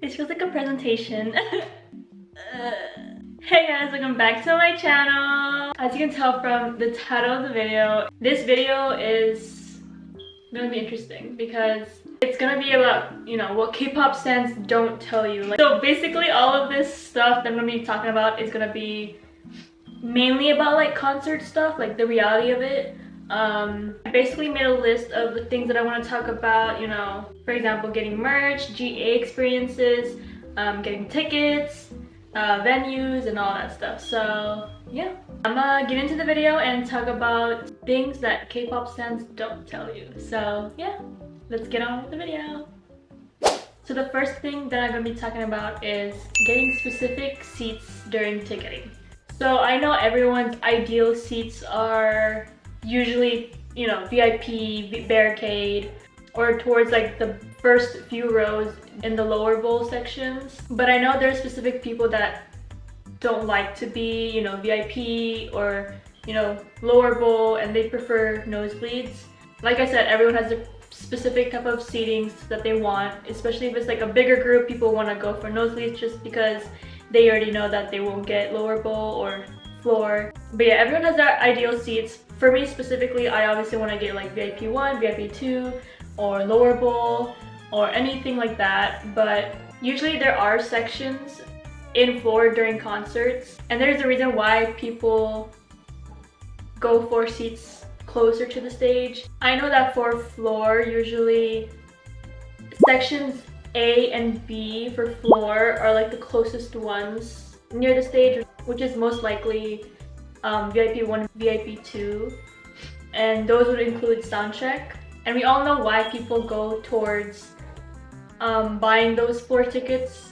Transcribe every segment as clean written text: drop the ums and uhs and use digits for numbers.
It feels like a presentation. Hey guys, welcome back to my channel. As you can tell from the title of the video, this video is gonna be interesting because it's gonna be about, what K-pop stans don't tell you. So basically all of this stuff that I'm gonna be talking about is gonna be mainly about like concert stuff, like the reality of it. I basically made a list of the things that I want to talk about, for example, getting merch, GA experiences, getting tickets, venues, and all that stuff. So yeah, I'm gonna get into the video and talk about things that K-pop stans don't tell you. So yeah, let's get on with the video. So the first thing that I'm gonna be talking about is getting specific seats during ticketing. So I know everyone's ideal seats are usually, VIP, barricade, or towards like the first few rows in the lower bowl sections. But I know there's specific people that don't like to be, VIP or, lower bowl, and they prefer nosebleeds. Like I said, everyone has a specific type of seatings that they want, especially if it's like a bigger group. People want to go for nosebleeds just because they already know that they won't get lower bowl or floor. But yeah, everyone has their ideal seats. For me specifically, I obviously want to get like VIP 1, VIP 2, or lower bowl, or anything like that. But usually there are sections in floor during concerts, and there's a reason why people go for seats closer to the stage. I know that for floor, usually sections A and B for floor are like the closest ones near the stage, which is most likely VIP 1, VIP 2, and those would include soundcheck. And we all know why people go towards buying those floor tickets,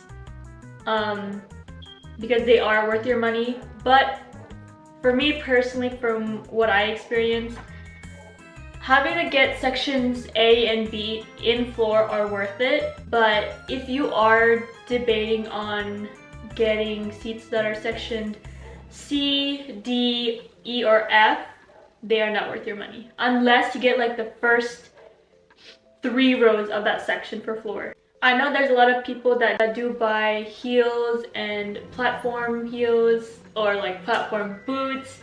because they are worth your money. But for me personally, from what I experienced, having to get sections A and B in floor are worth it. But if you are debating on getting seats that are sectioned C, D, E, or F, they are not worth your money unless you get like the first 3 rows of that section for floor. I know there's a lot of people that do buy heels and platform heels or like platform boots,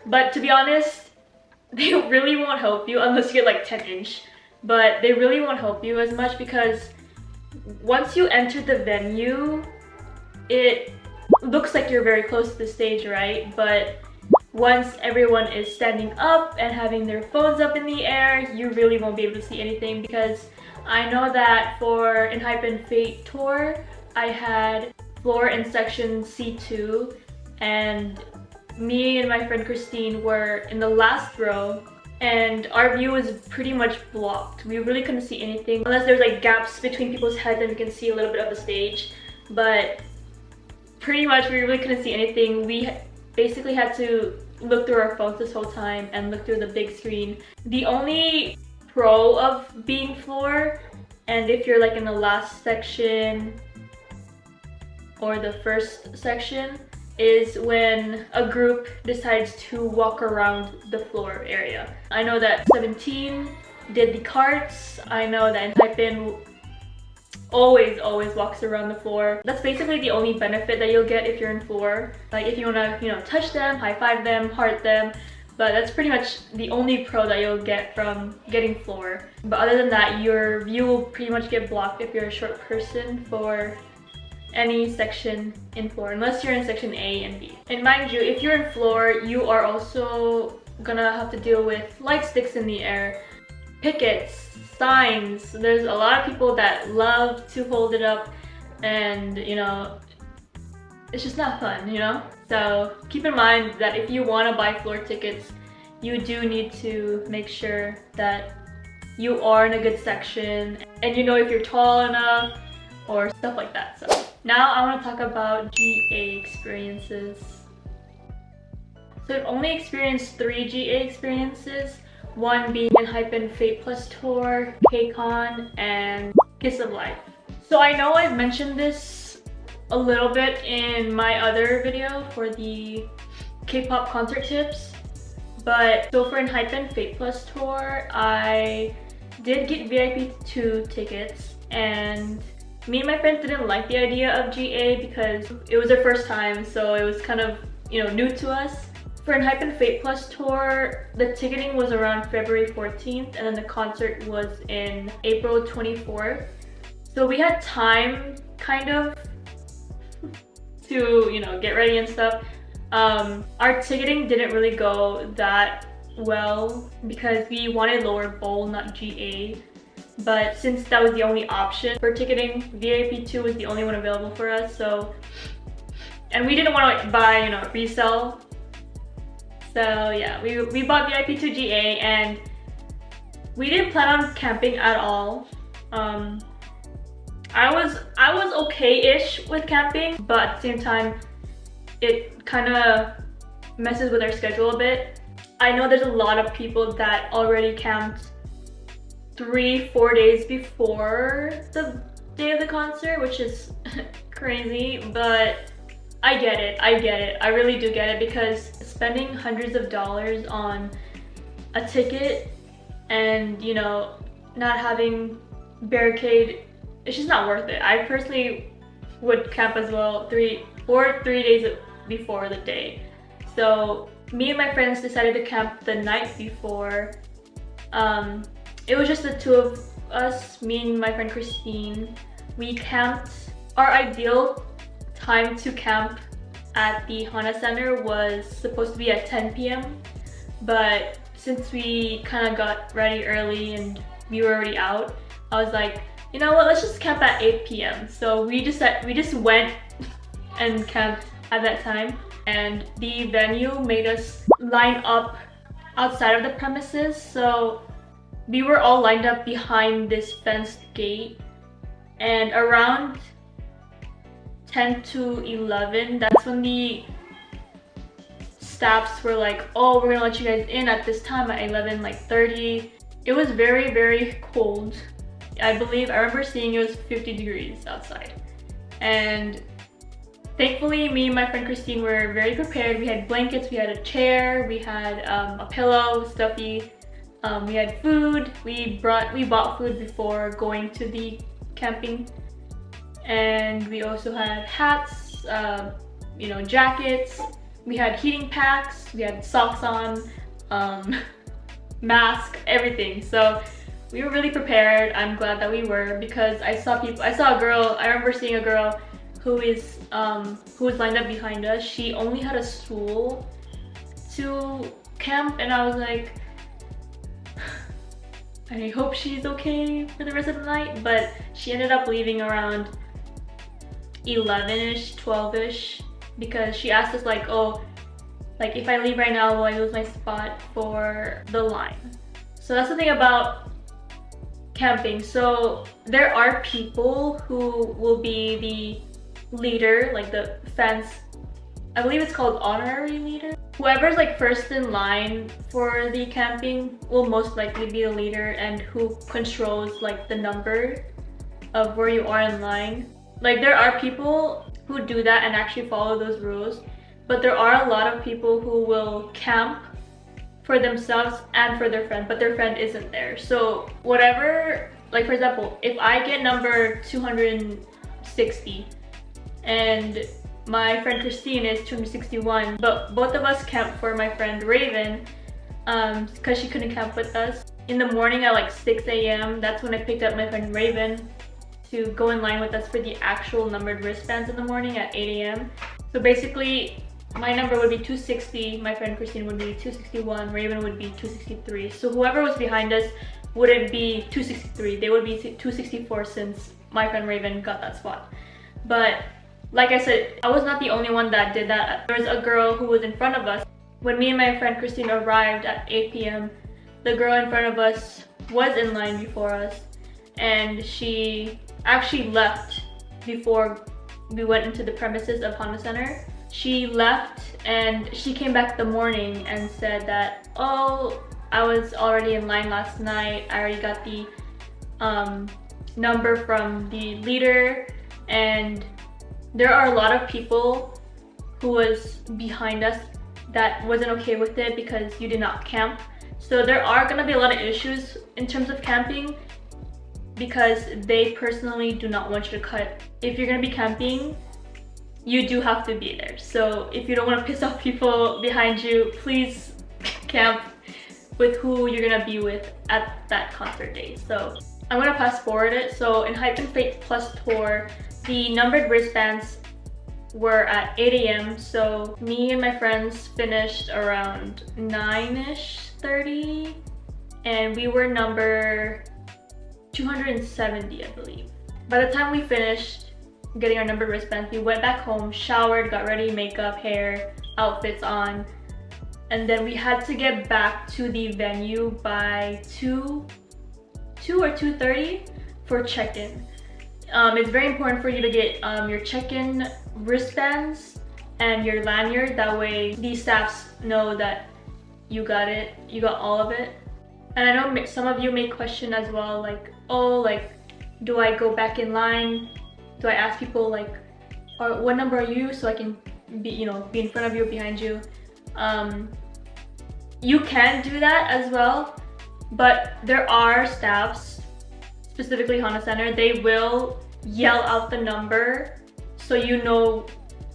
but to be honest, they really won't help you unless you get like 10-inch. But they really won't help you as much because once you enter the venue, it looks like you're very close to the stage, right? But once everyone is standing up and having their phones up in the air, you really won't be able to see anything. Because I know that for ENHYPEN Fate tour, I had floor in section C2, and me and my friend Christine were in the last row, and our view was pretty much blocked. We really couldn't see anything unless there's like gaps between people's heads and we can see a little bit of the stage. But pretty much we really couldn't see anything. We basically had to look through our phones this whole time and look through the big screen. The only pro of being floor, and if you're like in the last section or the first section, is when a group decides to walk around the floor area. I know that 17 did the carts. I know that ENHYPEN always walks around the floor. That's basically the only benefit that you'll get if you're in floor. Like if you wanna, touch them, high five them, heart them, but that's pretty much the only pro that you'll get from getting floor. But other than that, your view will pretty much get blocked if you're a short person for any section in floor, unless you're in section A and B. And mind you, if you're in floor, you are also gonna have to deal with light sticks in the air, pickets, signs. There's a lot of people that love to hold it up, and it's just not fun, So keep in mind that if you want to buy floor tickets, you do need to make sure that you are in a good section, and if you're tall enough or stuff like that. So now I want to talk about GA experiences. So I've only experienced 3 GA experiences, one being ENHYPEN Fate Plus Tour, KCON, and Kiss of Life. So I know I've mentioned this a little bit in my other video for the K-pop concert tips, but so for ENHYPEN Fate Plus Tour, I did get VIP 2 tickets, and Me and my friends didn't like the idea of GA because it was our first time, so it was kind of, you know, new to us. For an Hype and Fate Plus tour, the ticketing was around February 14th and then the concert was in April 24th. So we had time, kind of, to, you know, get ready and stuff. Our ticketing didn't really go that well because we wanted lower bowl, not GA. But since that was the only option for ticketing, VIP 2 was the only one available for us. So, and we didn't want to buy, you know, resell. So yeah, we bought VIP 2 GA and we didn't plan on camping at all. I was okay-ish with camping, but at the same time, it kind of messes with our schedule a bit. I know there's a lot of people that already camped 3-4 days before the day of the concert, which is crazy, but I get it. I really do get it, because spending hundreds of dollars on a ticket and, you know, not having barricade, it's just not worth it. I personally would camp as well 3 days before the day. So me and my friends decided to camp the night before. It was just the two of us, me and my friend Christine. We camped. Our ideal time to camp at the Honda Center was supposed to be at 10 p.m. But since we kind of got ready early and we were already out, I was like, you know what, let's just camp at 8 p.m. So we just went and camped at that time. And the venue made us line up outside of the premises. So we were all lined up behind this fenced gate, and around 10 to 11, that's when the staffs were like, oh, we're gonna let you guys in at this time at 11:30. It was very, very cold. I remember seeing it was 50 degrees outside. And thankfully, me and my friend Christine were very prepared. We had blankets, we had a chair, we had a pillow, stuffy. We had food. We bought food before going to the camping, and we also had hats, you know, jackets. We had heating packs. We had socks on, mask, everything. So we were really prepared. I'm glad that we were, because I saw a girl. I remember seeing a girl who was lined up behind us. She only had a stool to camp, and I was like, I hope she's okay for the rest of the night. But she ended up leaving around 11ish, 12ish, because she asked us like, oh, like if I leave right now, will I lose my spot for the line? So that's the thing about camping. So there are people who will be the leader, like the fence, I believe it's called honorary leader. Whoever's like first in line for the camping will most likely be the leader, and who controls like the number of where you are in line. Like there are people who do that and actually follow those rules, but there are a lot of people who will camp for themselves and for their friend, but their friend isn't there. So whatever, like for example, if I get number 260 and my friend Christine is 261, but both of us camped for my friend Raven because she couldn't camp with us. In the morning at like 6 a.m, that's when I picked up my friend Raven to go in line with us for the actual numbered wristbands in the morning at 8 a.m. So basically, my number would be 260, my friend Christine would be 261, Raven would be 263. So whoever was behind us wouldn't be 263, they would be 264 since my friend Raven got that spot. But like I said, I was not the only one that did that. There was a girl who was in front of us. When me and my friend Christine arrived at 8 p.m, the girl in front of us was in line before us, and she actually left before we went into the premises of Honda Center. She left and she came back the morning and said that, oh, I was already in line last night. I already got the number from the leader, and there are a lot of people who was behind us that wasn't okay with it because you did not camp. So there are gonna be a lot of issues in terms of camping. because they personally do not want you to cut. If you're gonna be camping, you do have to be there. So if you don't want to piss off people behind you, please camp with who you're gonna be with at that concert day. So I'm gonna fast forward it. So in Hype and Faith Plus tour, the numbered wristbands were at 8 a.m. So me and my friends finished around 9ish, 30, and we were number 270, I believe. By the time we finished getting our numbered wristbands, we went back home, showered, got ready, makeup, hair, outfits on, and then we had to get back to the venue by 2 or 2:30 for check-in. It's very important for you to get your check-in wristbands and your lanyard. That way these staffs know that you got it, you got all of it. And I know some of you may question as well, like, oh, like, do I go back in line? Do I ask people like, what number are you, so I can be, you know, be in front of you or behind you? You can do that as well, but there are staffs, specifically Honda Center, they will yell out the number so you know,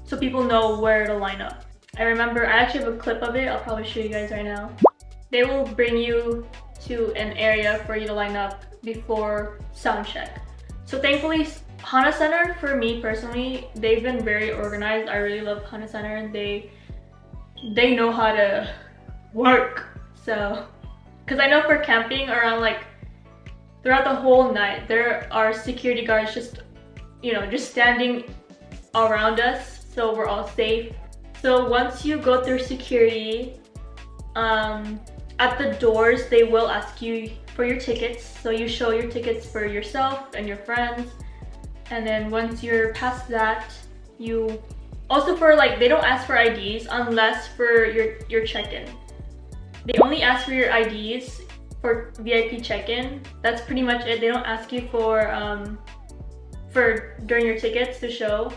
so people know where to line up. I remember, I actually have a clip of it, I'll probably show you guys right now. They will bring you to an area for you to line up before sound check. So thankfully, Honda Center, for me personally, they've been very organized. I really love Honda Center, and they know how to work. So, because I know for camping around, like, throughout the whole night, there are security guards just, you know, just standing around us, so we're all safe. So once you go through security, at the doors, they will ask you for your tickets. So you show your tickets for yourself and your friends. And then once you're past that, you also, for like, they don't ask for IDs unless for your check-in. They only ask for your IDs for VIP check-in. That's pretty much it. They don't ask you for during your tickets to show,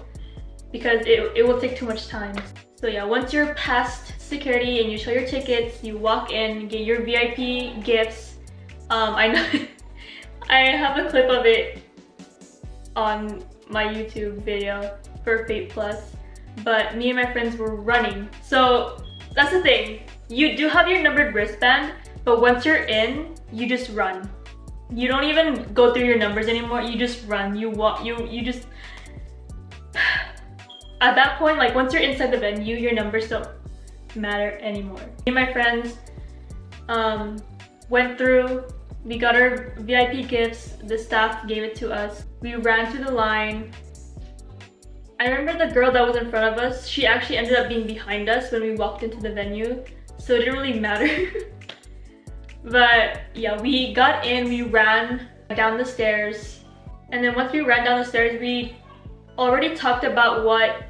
because it will take too much time. So yeah, once you're past security and you show your tickets, you walk in, get your VIP gifts. I know I have a clip of it on my YouTube video for Fate Plus, but me and my friends were running. So that's the thing, you do have your numbered wristband, but once you're in, you just run. You don't even go through your numbers anymore, you just run, you walk, you just at that point, like, once you're inside the venue, your numbers don't matter anymore. Me and my friends went through, we got our VIP gifts, the staff gave it to us. We ran through the line. I remember the girl that was in front of us, she actually ended up being behind us when we walked into the venue, so it didn't really matter. But yeah, we got in, we ran down the stairs, and then once we ran down the stairs, we already talked about what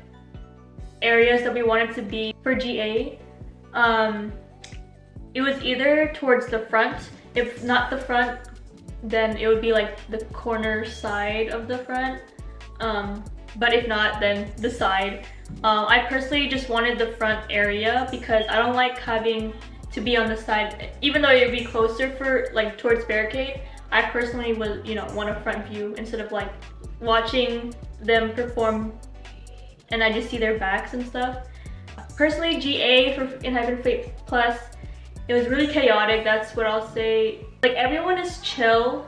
areas that we wanted to be for GA. It was either towards the front, if not the front, then it would be like the corner side of the front, but if not, then the side. I personally just wanted the front area because I don't like having to be on the side, even though it would be closer for like towards barricade. I personally would, you know, want a front view instead of like watching them perform and I just see their backs and stuff. Personally, GA for in Hype and Faith Plus, it was really chaotic, that's what I'll say. Like, everyone is chill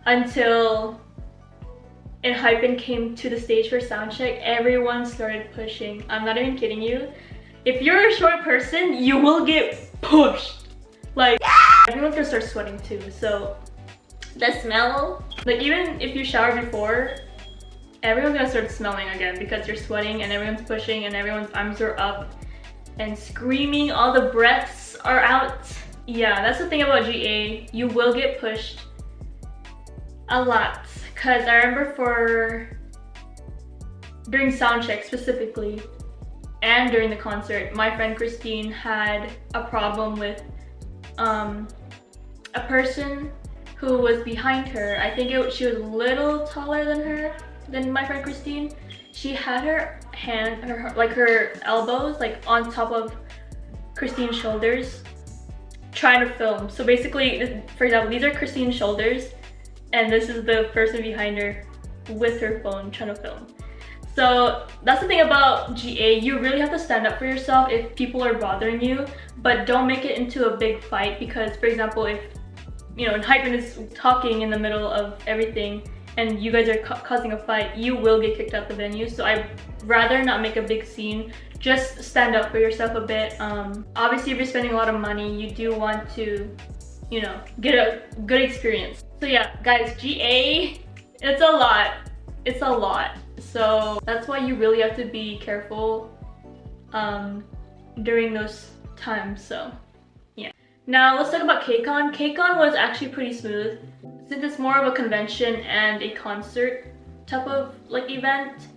until Hypen came to the stage for soundcheck. Everyone started pushing. I'm not even kidding you. If you're a short person, you will get pushed. Like, everyone's gonna start sweating too. So the smell, like, even if you shower before, everyone's gonna start smelling again because you're sweating and everyone's pushing and everyone's arms are up and screaming, all the breaths are out. Yeah, that's the thing about GA, you will get pushed a lot. Cause I remember during soundcheck specifically, and during the concert, my friend Christine had a problem with a person who was behind her. I think she was a little taller than my friend Christine. She had her hand, her elbows like on top of Christine's shoulders, trying to film. So basically, for example, these are Christine's shoulders, and this is the person behind her with her phone trying to film. So that's the thing about GA, you really have to stand up for yourself if people are bothering you, but don't make it into a big fight, because for example, if and Hypen is talking in the middle of everything and you guys are causing a fight, you will get kicked out the venue. So I'd rather not make a big scene, just stand up for yourself a bit. Obviously if you're spending a lot of money, you do want to get a good experience. So yeah guys, GA, it's a lot. So that's why you really have to be careful during those times. So yeah. Now let's talk about KCON. KCON was actually pretty smooth. Since it's more of a convention and a concert type of like event,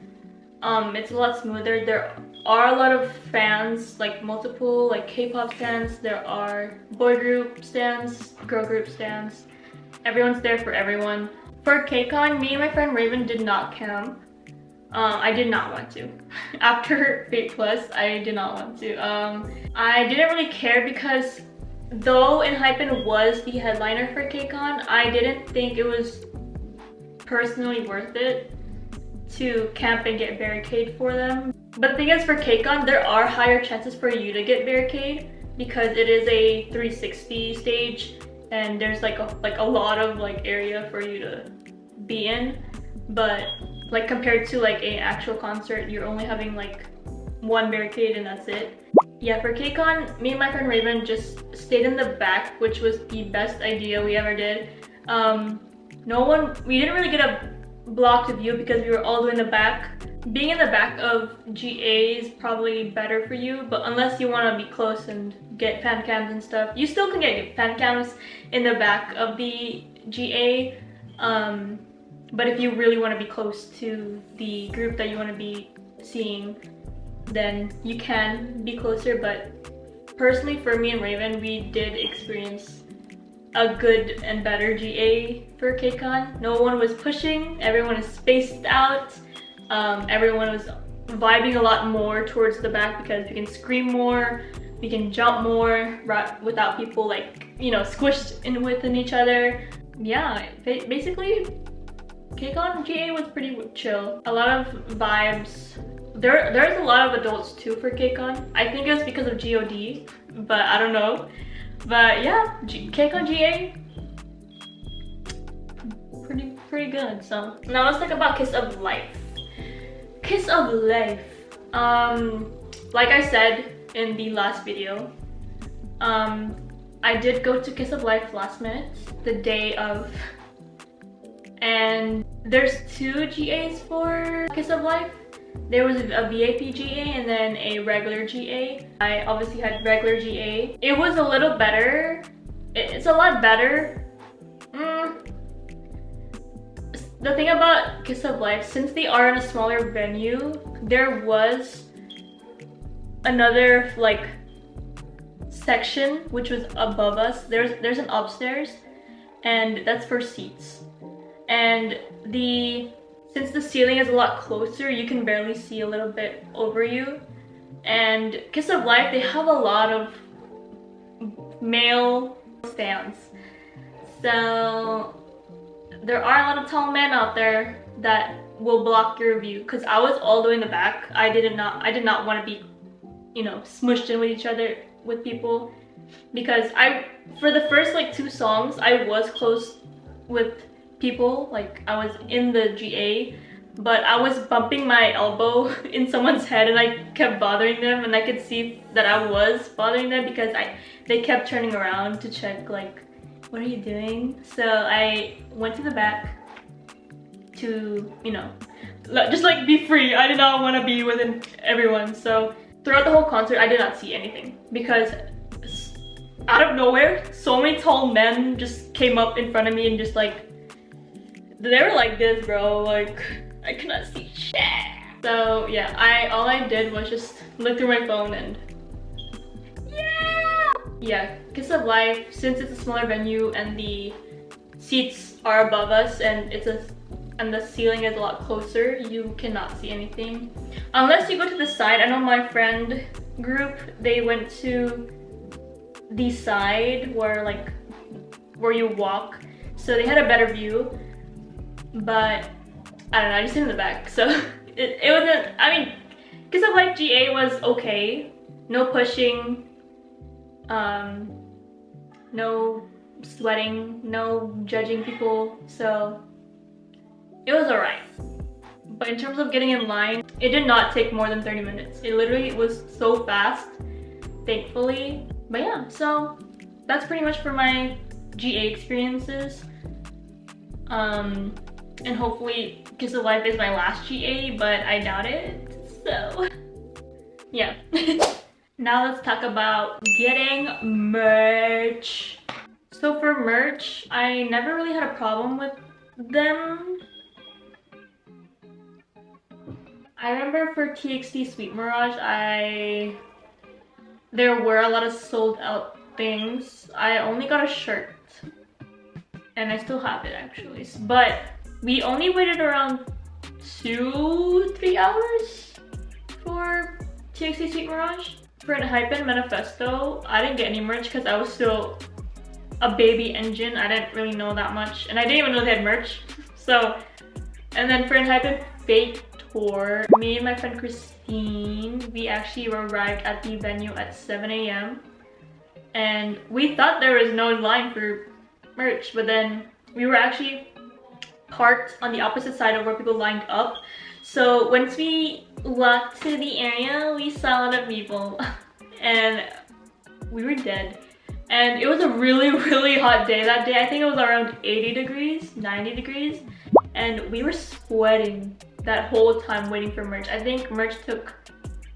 it's a lot smoother. There are a lot of fans, like multiple like K-pop stans. There are boy group stans, girl group stans. Everyone's there for everyone. For KCON, me and my friend Raven did not camp. I did not want to. After Fate Plus, I did not want to. I didn't really care because though Hypen was the headliner for KCON, I didn't think it was personally worth it to camp and get barricade for them. But the thing is, for KCON, there are higher chances for you to get barricade because it is a 360 stage and there's like a lot of like area for you to be in. But like compared to like an actual concert, you're only having like one barricade and that's it. Yeah, for KCON, me and my friend Raven just stayed in the back, which was the best idea we ever did. We didn't really get a blocked view because we were all the way in the back. Being in the back of GA is probably better for you, but unless you want to be close and get fan cams and stuff, you still can get fan cams in the back of the GA. But if you really want to be close to the group that you want to be seeing, then you can be closer. But personally, for me and Raven, we did experience a good and better GA for KCON. No one was pushing, everyone is spaced out. Everyone was vibing a lot more towards the back because we can scream more, we can jump more without people like, squished in within each other. Yeah, basically KCON GA was pretty chill. A lot of vibes. There's a lot of adults too for KCON. I think it's because of GOD, but I don't know. But yeah, KCON GA, pretty good. So now let's talk about Kiss of Life. Kiss of Life. Like I said in the last video, I did go to Kiss of Life last minute, the day of, and there's two GAs for Kiss of Life. There was a VIP GA and then a regular GA. I obviously had regular GA. It was a little better. It's a lot better. The thing about Kiss of Life, since they are in a smaller venue, there was another like section which was above us. There's an upstairs, and that's for seats. And since the ceiling is a lot closer, you can barely see a little bit over you. And Kiss of Life, they have a lot of male stans. So there are a lot of tall men out there that will block your view. Cause I was all the way in the back. I did not want to be, smushed in with each other with people. Because for the first like 2 songs, I was close with people, like I was in the GA, but I was bumping my elbow in someone's head and I kept bothering them, and I could see that I was bothering them because they kept turning around to check like, what are you doing? So I went to the back to, just like be free. I did not want to be within everyone. So throughout the whole concert, I did not see anything because out of nowhere, so many tall men just came up in front of me and just like, they were like this, bro, like I cannot see shit. So yeah, all I did was just look through my phone and yeah, Kiss of Life, since it's a smaller venue and the seats are above us and and the ceiling is a lot closer, you cannot see anything unless you go to the side. I know my friend group, they went to the side where you walk, so they had a better view. but I don't know, I just sit in the back. So it wasn't, I mean, Kiss of Life GA was okay. No pushing, no sweating, no judging people, so it was alright. But in terms of getting in line, it did not take more than 30 minutes. It literally was so fast, thankfully. But yeah, so that's pretty much for my GA experiences. And hopefully Kiss of Life is my last GA, but I doubt it, so yeah. Now let's talk about getting merch. So for merch, I never really had a problem with them. I remember for TXT Sweet Mirage, there were a lot of sold out things. I only got a shirt, and I still have it actually. But we only waited around 2-3 hours for TXT Sweet Mirage. For Hypen Manifesto, I didn't get any merch because I was still a baby engine. I didn't really know that much, and I didn't even know they had merch. So, and then for Hypen Fate Tour, me and my friend Christine, we actually arrived at the venue at 7 AM, and we thought there was no line for merch, but then we were actually parked on the opposite side of where people lined up. So once we walked to the area, we saw a lot of people and we were dead. And it was a really, really hot day that day. I think it was around 80 degrees, 90 degrees. And we were sweating that whole time waiting for merch. I think merch took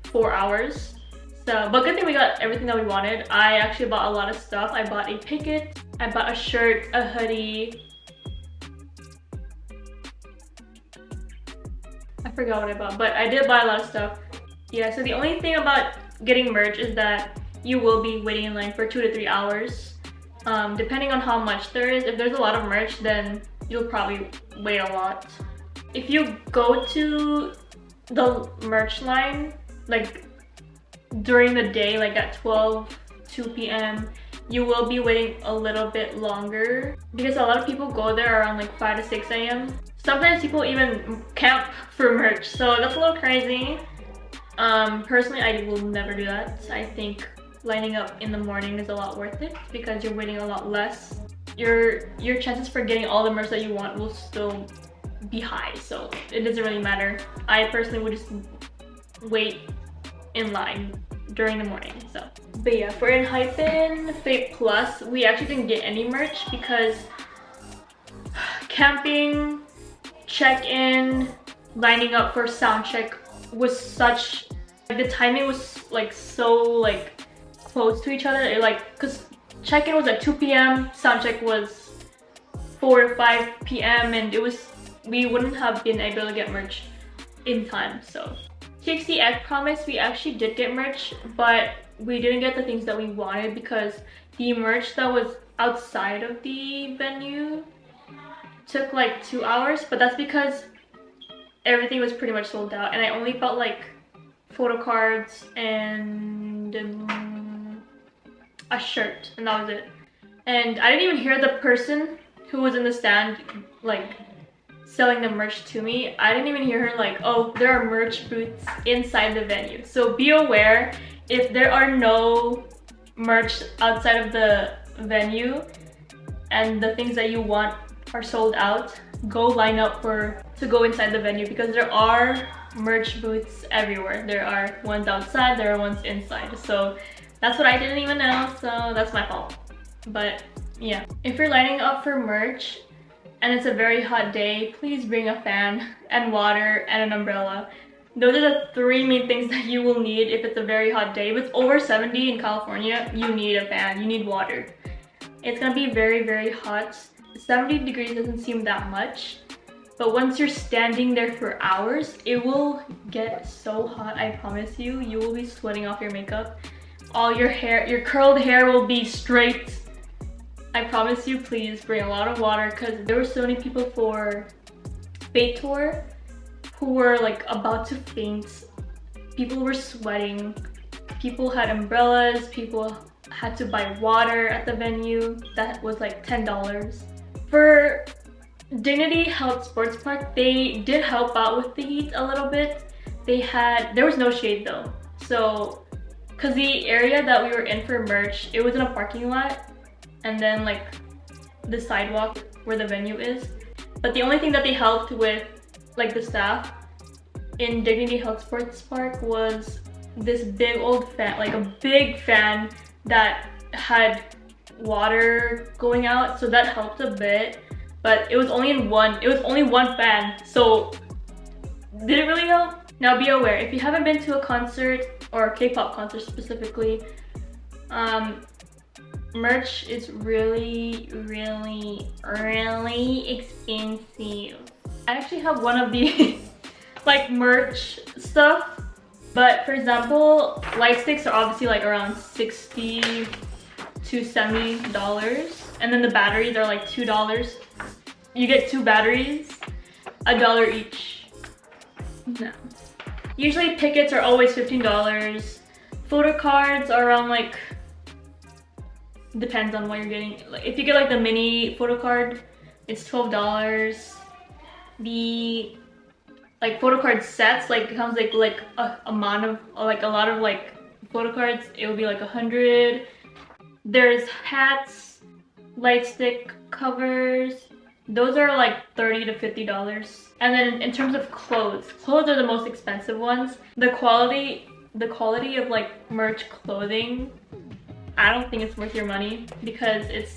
4 hours. So, but good thing we got everything that we wanted. I actually bought a lot of stuff. I bought a picket, I bought a shirt, a hoodie. I forgot what I bought, but I did buy a lot of stuff. Yeah, so the only thing about getting merch is that you will be waiting in line for 2 to 3 hours. Depending on how much there is. If there's a lot of merch, then you'll probably wait a lot. If you go to the merch line, like during the day, like at 2 p.m, you will be waiting a little bit longer because a lot of people go there around like 5 to 6 a.m. Sometimes people even camp for merch, so that's a little crazy. Personally, I will never do that. I think lining up in the morning is a lot worth it because you're waiting a lot less. Your chances for getting all the merch that you want will still be high, so it doesn't really matter. I personally would just wait in line during the morning. So, but yeah, for Hypen Fate Plus, we actually didn't get any merch because camping, check-in, lining up for sound check was such, like, the timing was like so like close to each other. Because check-in was at 2 p.m, sound check was 4 to 5 p.m, and we wouldn't have been able to get merch in time. So TXT Egg Promise, we actually did get merch, but we didn't get the things that we wanted because the merch that was outside of the venue took like 2 hours, but that's because everything was pretty much sold out, and I only felt like photo cards and a shirt, and that was it. And I didn't even hear the person who was in the stand like selling the merch to me. I didn't even hear her like, oh, there are merch booths inside the venue. So be aware, if there are no merch outside of the venue and the things that you want are sold out, go line up to go inside the venue because there are merch booths everywhere. There are ones outside, there are ones inside. So that's what I didn't even know, so that's my fault. But yeah, if you're lining up for merch and it's a very hot day, please bring a fan and water and an umbrella. Those are the 3 main things that you will need if it's a very hot day. If it's over 70 in California, you need a fan, you need water. It's gonna be very, very hot. 70 degrees doesn't seem that much, but once you're standing there for hours, it will get so hot. I promise you, you will be sweating off your makeup. All your hair, your curled hair will be straight. I promise you, please bring a lot of water because there were so many people for Fate Tour who were like about to faint. People were sweating. People had umbrellas. People had to buy water at the venue. That was like $10. For Dignity Health Sports Park, they did help out with the heat a little bit. There was no shade though. So, cause the area that we were in for merch, it was in a parking lot and then like the sidewalk where the venue is. But the only thing that they helped with, like the staff in Dignity Health Sports Park, was this big old fan, like a big fan that had water going out, so that helped a bit. But it was only one fan, so did it really help? Now be aware, if you haven't been to a concert, or a K-pop concert specifically, merch is really expensive. I actually have one of the like merch stuff, but for example, light sticks are obviously like around $60 to $70, and then the batteries are like $2. You get 2 batteries, $1 each. No. Usually tickets are always $15. Photo cards are around like, depends on what you're getting. Like if you get like the mini photo card, it's $12. The like photo card sets, like it comes like a amount of like a lot of like photo cards, it will be like 100. There's hats, light stick covers. Those are like $30 to $50. And then in terms of clothes are the most expensive ones. The quality of like merch clothing, I don't think it's worth your money, because it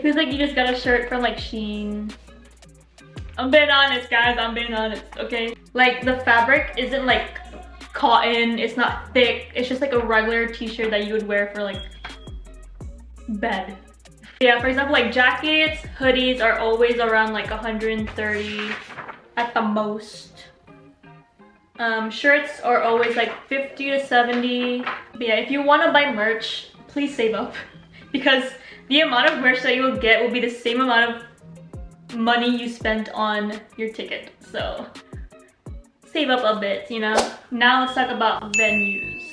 feels like you just got a shirt from like Shein. I'm being honest, guys, I'm being honest, okay? Like the fabric isn't like cotton, it's not thick, it's just like a regular t-shirt that you would wear for like bed. Yeah, for example, like jackets, hoodies are always around like 130 at the most. Shirts are always like 50 to 70. But yeah, if you want to buy merch, please save up, because the amount of merch that you will get will be the same amount of money you spent on your ticket. So save up a bit, you know. Now let's talk about venues.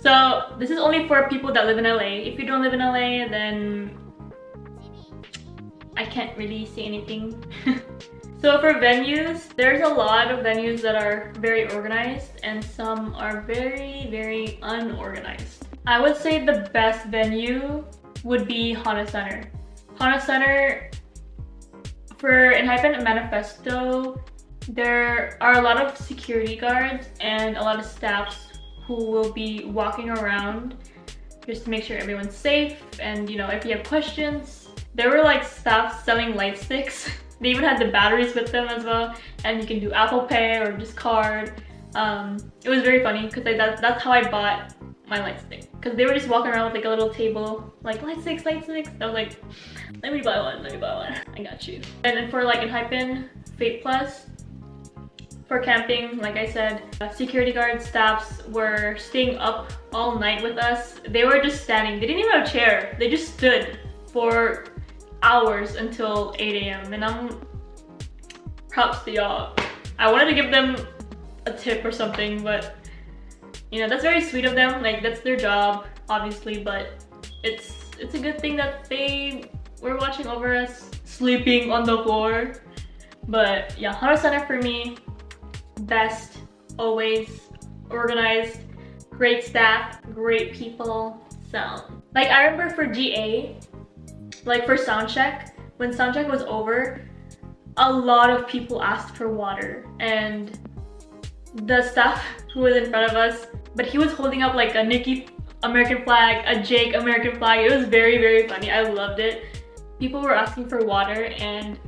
So this is only for people that live in LA. If you don't live in LA, then I can't really say anything. So for venues, there's a lot of venues that are very organized and some are very unorganized. I would say the best venue would be Honda Center. Honda Center, for Enhypen and Manifesto, there are a lot of security guards and a lot of staffs who will be walking around just to make sure everyone's safe. And you know, if you have questions, there were like staff selling light sticks. They even had the batteries with them as well, and you can do Apple Pay or just card. It was very funny because that's how I bought my light stick, because they were just walking around with like a little table, like light sticks. I was like, let me buy one, I got you. And then for like Enhypen, Fate Plus, for camping, like I said, security guard staffs were staying up all night with us. They were just standing, they didn't even have a chair, they just stood for hours until 8 a.m. and I'm props to y'all. I wanted to give them a tip or something, but you know, that's very sweet of them. Like, that's their job, obviously, but it's a good thing that they were watching over us, sleeping on the floor. But yeah, Honda Center for me, best, always organized, great staff, great people. So like, I remember for GA, like for soundcheck, when soundcheck was over, a lot of people asked for water, and the staff who was in front of us, but he was holding up like a Nicki American flag, a Jake American flag. It was very funny. I loved it. People were asking for water, and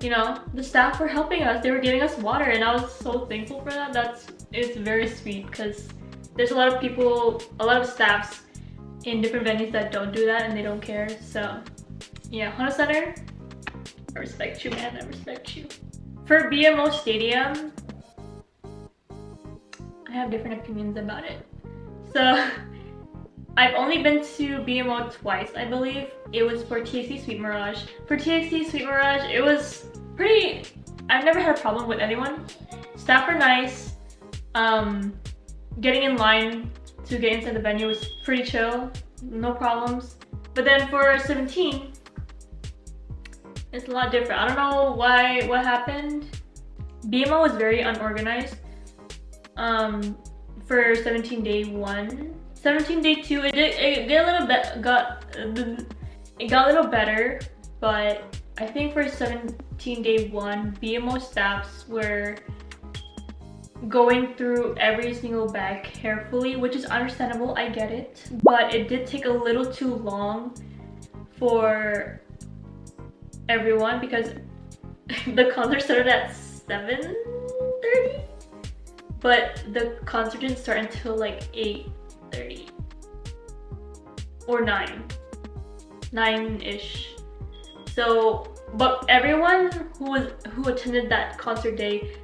you know, the staff were helping us. They were giving us water, and I was so thankful for that. It's very sweet, because there's a lot of people, a lot of staffs in different venues that don't do that and they don't care. So yeah, Honda Center, I respect you, man, I respect you. For BMO Stadium, I have different opinions about it. So I've only been to BMO twice, I believe. It was for TXT Sweet Mirage. For TXT Sweet Mirage, it was pretty, I've never had a problem with anyone. Staff are nice. Getting in line to get inside the venue was pretty chill, no problems. But then for 17, It's a lot different. I don't know why, what happened. BMO was very unorganized. For 17 day 1. 17 day 2, it got a little better, but I think for 17 day 1, BMO staffs were going through every single bag carefully, which is understandable, I get it. But it did take a little too long for everyone because the concert started at 7:30, but the concert didn't start until like 8:30 or 9-ish. So, but everyone who attended that concert day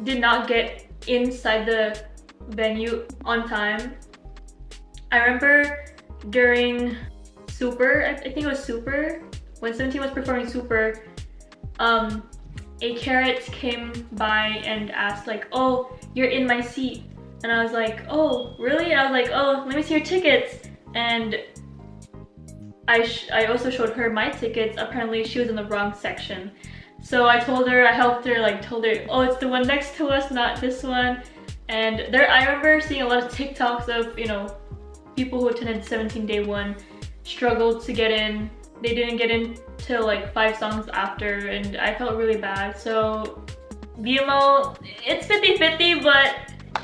did not get inside the venue on time. I remember during Super, I think it was Super, when 17 was performing Super, a carrot came by and asked like, "Oh, you're in my seat." And I was like, "Oh, really?" I was like, "Oh, let me see your tickets." And I also showed her my tickets. Apparently she was in the wrong section. So I told her, I helped her, like told her, "Oh, it's the one next to us, not this one." And I remember seeing a lot of TikToks of, you know, people who attended 17 day 1 struggled to get in. They didn't get in till like 5 songs after, and I felt really bad. So BMO, it's 50-50, but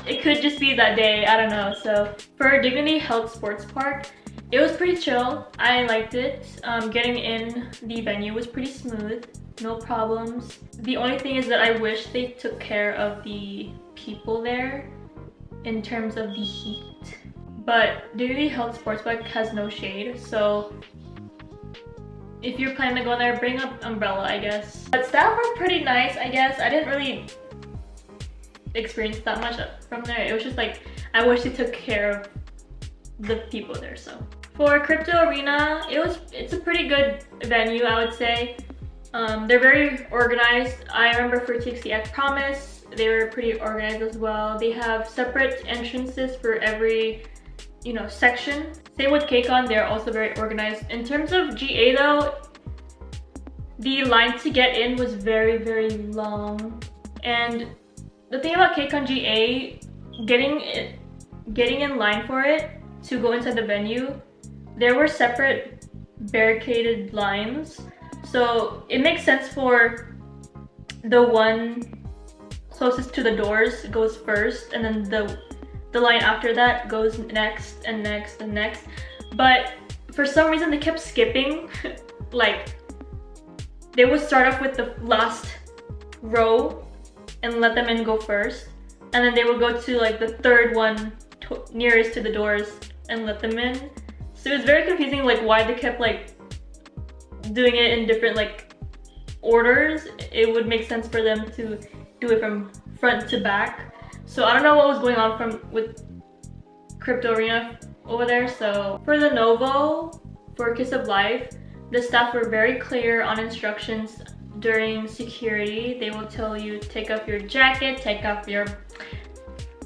it could just be that day, I don't know. So for Dignity Health Sports Park, it was pretty chill. I liked it. Getting in the venue was pretty smooth, no problems. The only thing is that I wish they took care of the people there in terms of the heat. But Dignity Health Sports Park has no shade, so if you're planning to go there, bring up umbrella, I guess. But staff were pretty nice, I guess. I didn't really experience that much from there. It was just like, I wish they took care of the people there. So for Crypto Arena, it's a pretty good venue, I would say. They're very organized. I remember for TXT Promise, they were pretty organized as well. They have separate entrances for every, you know, section. Same with KCON, they're also very organized. In terms of GA though, the line to get in was very, very long. And the thing about KCON GA, getting in line for it to go inside the venue, there were separate barricaded lines. So it makes sense for the one closest to the doors goes first, and then the line after that goes next and next and next. But for some reason they kept skipping. Like they would start off with the last row and let them in go first, and then they would go to like the third one nearest to the doors and let them in. So it was very confusing, like why they kept like doing it in different like orders. It would make sense for them to do it from front to back. So I don't know what was going on with Crypto Arena over there. So for the Novo, for Kiss of Life, the staff were very clear on instructions during security. They will tell you, take off your jacket,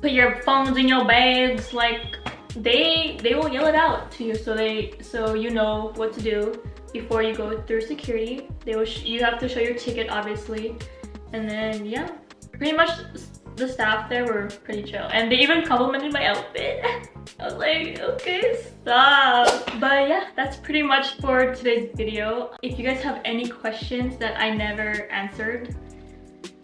put your phones in your bags. Like they will yell it out to you, so you know what to do before you go through security. You have to show your ticket, obviously, and then yeah, pretty much the staff there were pretty chill, and they even complimented my outfit. I was like, okay, stop. But yeah, that's pretty much for today's video. If you guys have any questions that I never answered,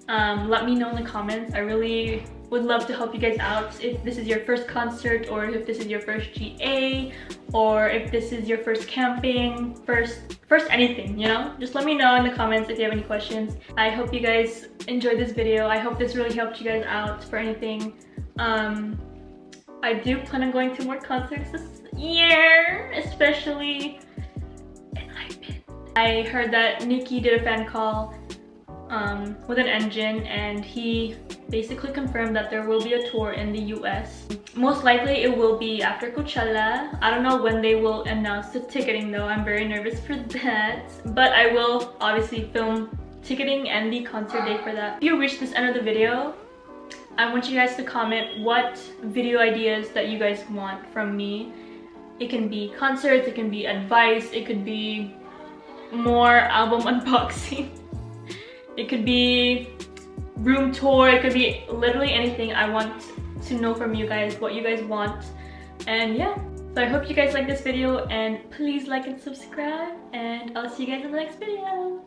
let me know in the comments. I really would love to help you guys out. If this is your first concert, or if this is your first GA, or if this is your first camping, first anything, you know? Just let me know in the comments if you have any questions. I hope you guys enjoyed this video. I hope this really helped you guys out for anything. I do plan on going to more concerts this year, especially in Hypen. I heard that Nikki did a fan call with an engine, and he basically confirmed that there will be a tour in the US. Most likely it will be after Coachella. I don't know when they will announce the ticketing though. I'm very nervous for that. But I will obviously film ticketing and the concert day for that. If you reached this end of the video, I want you guys to comment what video ideas that you guys want from me. It can be concerts, it can be advice, it could be more album unboxing. It could be room tour, it could be literally anything. I want to know from you guys what you guys want. And yeah, so I hope you guys like this video, and please like and subscribe, and I'll see you guys in the next video.